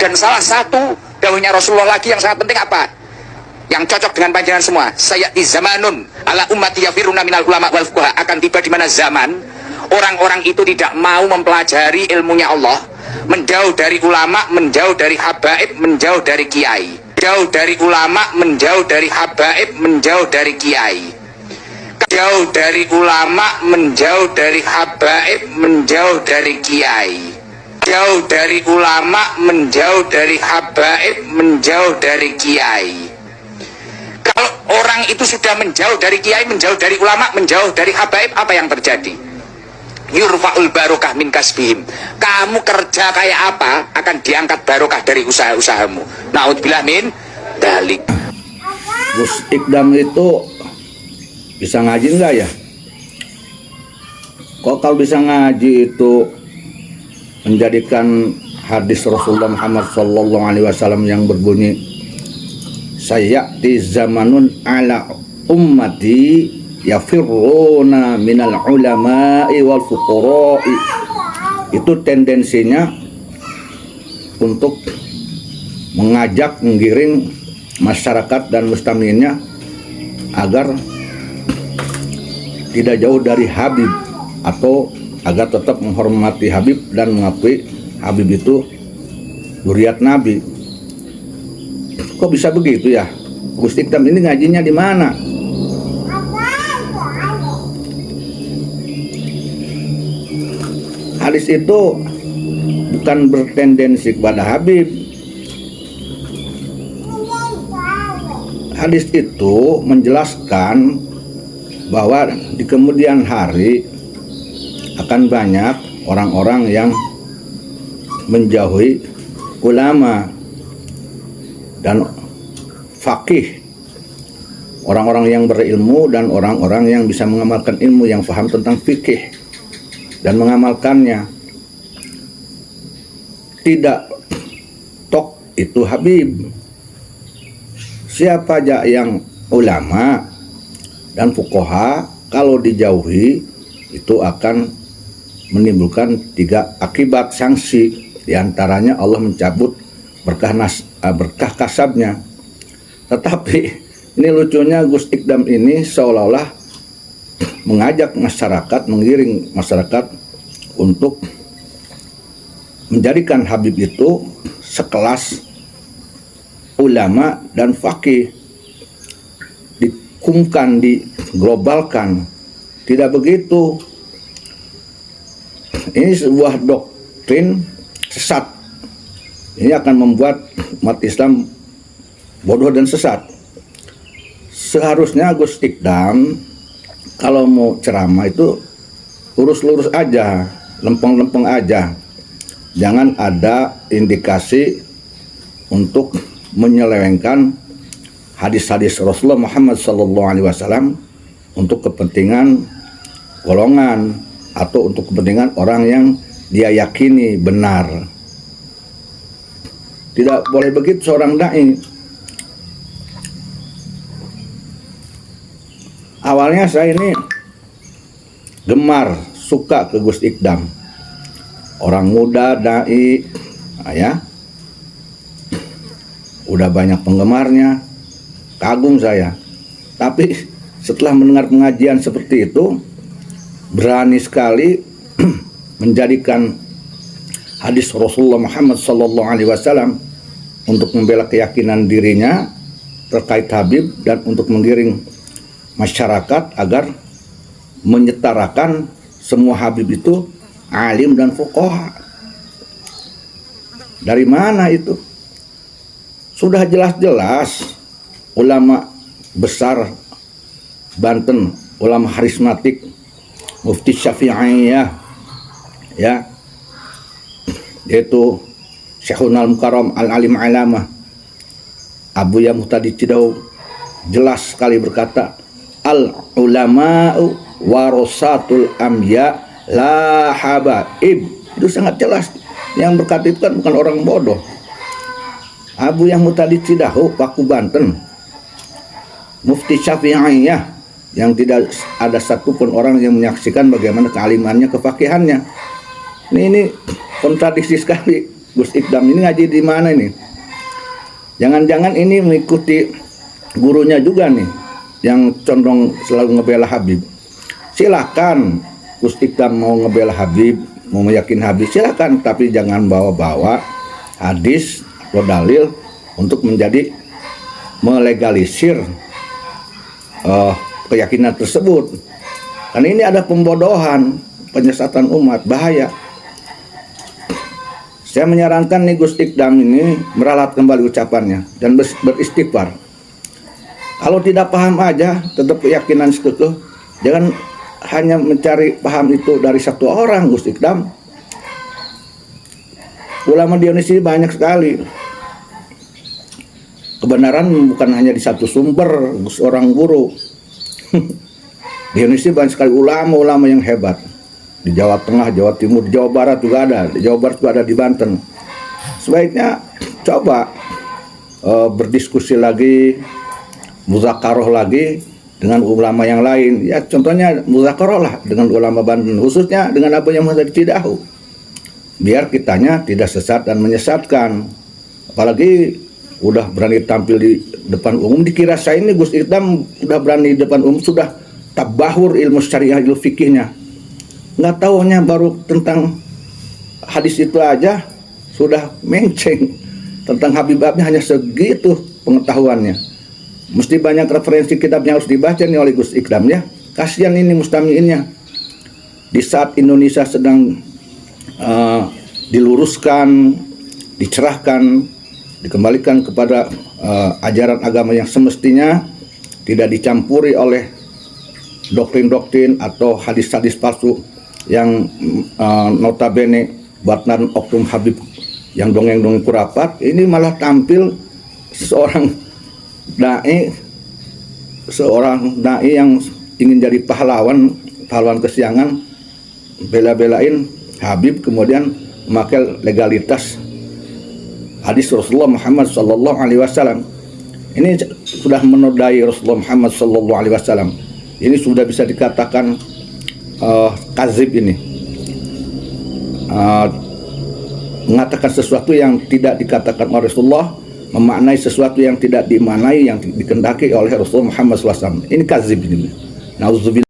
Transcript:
Dan salah satu dawuhnya Rasulullah lagi yang sangat penting apa? Yang cocok dengan panjenengan semua. Sayati zamanun ala ummati yafiruna minal ulama wal fuqaha. Akan tiba di mana zaman orang-orang itu tidak mau mempelajari ilmunya Allah, menjauh dari ulama, menjauh dari habaib, menjauh dari kiai. Jauh dari ulama, menjauh dari habaib, menjauh dari kiai. Jauh dari ulama, menjauh dari habaib, menjauh dari kiai. Jauh dari ulama, menjauh dari habaib, menjauh dari kiai. Kalau orang itu sudah menjauh dari kiai, menjauh dari ulama, menjauh dari habaib, apa yang terjadi? Yurfa'ul barokah min kasbihim. Kamu kerja kayak apa, akan diangkat barokah dari usaha-usahamu. Na'udzubillah min dalik. Gus Ikdam itu bisa ngaji enggak ya? Kok kalau bisa ngaji itu menjadikan hadis Rasulullah Muhammad SAW yang berbunyi sayati zamanun ala ummati yafirruna minal ulama'i wal fuqara'i, itu tendensinya untuk mengajak, menggiring masyarakat dan mustami'innya agar tidak jauh dari Habib, atau agar tetap menghormati Habib dan mengakui Habib itu zuriat Nabi. Kok bisa begitu ya? Gus Ikdam ini ngajinya di mana? Hadis itu bukan bertendensi kepada Habib. Hadis itu menjelaskan bahwa di kemudian hari akan banyak orang-orang yang menjauhi ulama dan faqih, orang-orang yang berilmu dan orang-orang yang bisa mengamalkan ilmu, yang paham tentang fikih dan mengamalkannya. Tidak tok itu Habib. Siapa aja yang ulama dan fuqaha kalau dijauhi itu akan menimbulkan 3 akibat sanksi. Di antaranya Allah mencabut berkah kasabnya. Tetapi ini lucunya, Gus Ikdam ini seolah-olah mengajak masyarakat, menggiring masyarakat untuk menjadikan Habib itu sekelas ulama dan faqih, dikumkan, diglobalkan. Tidak begitu. Ini sebuah doktrin sesat. Ini akan membuat umat Islam bodoh dan sesat. Seharusnya Gus Ikdam kalau mau ceramah itu lurus-lurus aja, lempeng-lempeng aja. Jangan ada indikasi untuk menyelewengkan hadis-hadis Rasulullah Muhammad SAW untuk kepentingan golongan atau untuk kepentingan orang yang dia yakini benar. Tidak boleh begitu seorang dai. Awalnya saya ini gemar, suka ke Gus Ikdam. Orang muda, dai, ya. Udah banyak penggemarnya, kagum saya. Tapi setelah mendengar pengajian seperti itu, berani sekali menjadikan hadis Rasulullah Muhammad SAW untuk membela keyakinan dirinya terkait Habib dan untuk menggiring masyarakat agar menyetarakan semua Habib itu alim dan fuqaha. Dari mana itu? Sudah jelas-jelas ulama besar Banten, ulama harismatik, Mufti Syafi'iyah, ya, yaitu Syekhul Mukarram Al-Alim Alamah Abu Ya Muhtadi Cidau, jelas sekali berkata, al-ulama'u warasatul amya la habaib. Itu sangat jelas. Yang berkata itu kan bukan orang bodoh. Abu Yang Muhtadi Cidau, Paku Banten, Mufti Syafi'iyah, yang tidak ada satupun orang yang menyaksikan bagaimana kealimannya, kefakihannya. Ini kontradiksi sekali. Gus Ikdam ini ngaji di mana ini? Jangan-jangan ini mengikuti gurunya juga nih, yang condong selalu ngebela Habib. Silakan Gus Ikdam mau ngebela Habib, mau meyakin Habib, silakan, tapi jangan bawa-bawa hadis atau dalil untuk menjadi melegalisir keyakinan tersebut. Karena ini ada pembodohan, penyesatan umat, bahaya. Saya menyarankan nih Gus Ikdam ini meralat kembali ucapannya dan beristighfar. Kalau tidak paham aja, tetap keyakinan sekekeh. Jangan hanya mencari paham itu dari satu orang, Gus Ikdam. Ulama di Indonesia banyak sekali. Kebenaran bukan hanya di satu sumber, seorang guru. Di Indonesia banyak sekali ulama-ulama yang hebat. Di Jawa Tengah, Jawa Timur, di Jawa Barat juga ada. Di Jawa Barat juga ada, di Banten. Sebaiknya coba berdiskusi lagi, muzakaroh lagi dengan ulama yang lain. Ya contohnya muzakaroh lah dengan ulama Banten, khususnya dengan Abu Yahya Muhtadi Cidahu. Biar kitanya tidak sesat dan menyesatkan. Apalagi udah berani tampil di depan umum, dikira saya ini Gus Ikdam udah berani di depan umum, sudah tabahur ilmu syariah, ilmu fikihnya. Nggak tahunya baru tentang hadis itu aja sudah menceng. Tentang Habib-Habibnya hanya segitu pengetahuannya. Mesti banyak referensi kitabnya harus dibaca nih oleh Gus Ikdam ya. Kasihan ini mustamiinnya. Di saat Indonesia sedang diluruskan, dicerahkan, dikembalikan kepada ajaran agama yang semestinya, tidak dicampuri oleh doktrin-doktrin atau hadis-hadis palsu yang notabene buatan oknum Habib yang dongeng-dongeng kurapat. Ini malah tampil seorang dai yang ingin jadi pahlawan kesiangan, bela-belain Habib, kemudian memakai legalitas hadis Rasulullah Muhammad sallallahu alaihi wasallam. Ini sudah menodai Rasulullah Muhammad sallallahu alaihi wasallam. Ini sudah bisa dikatakan kazib ini. Mengatakan sesuatu yang tidak dikatakan oleh Rasulullah, memaknai sesuatu yang tidak dimaknai, yang dikendaki oleh Rasulullah Muhammad SAW. Ini kazib ini. Nauzubillah.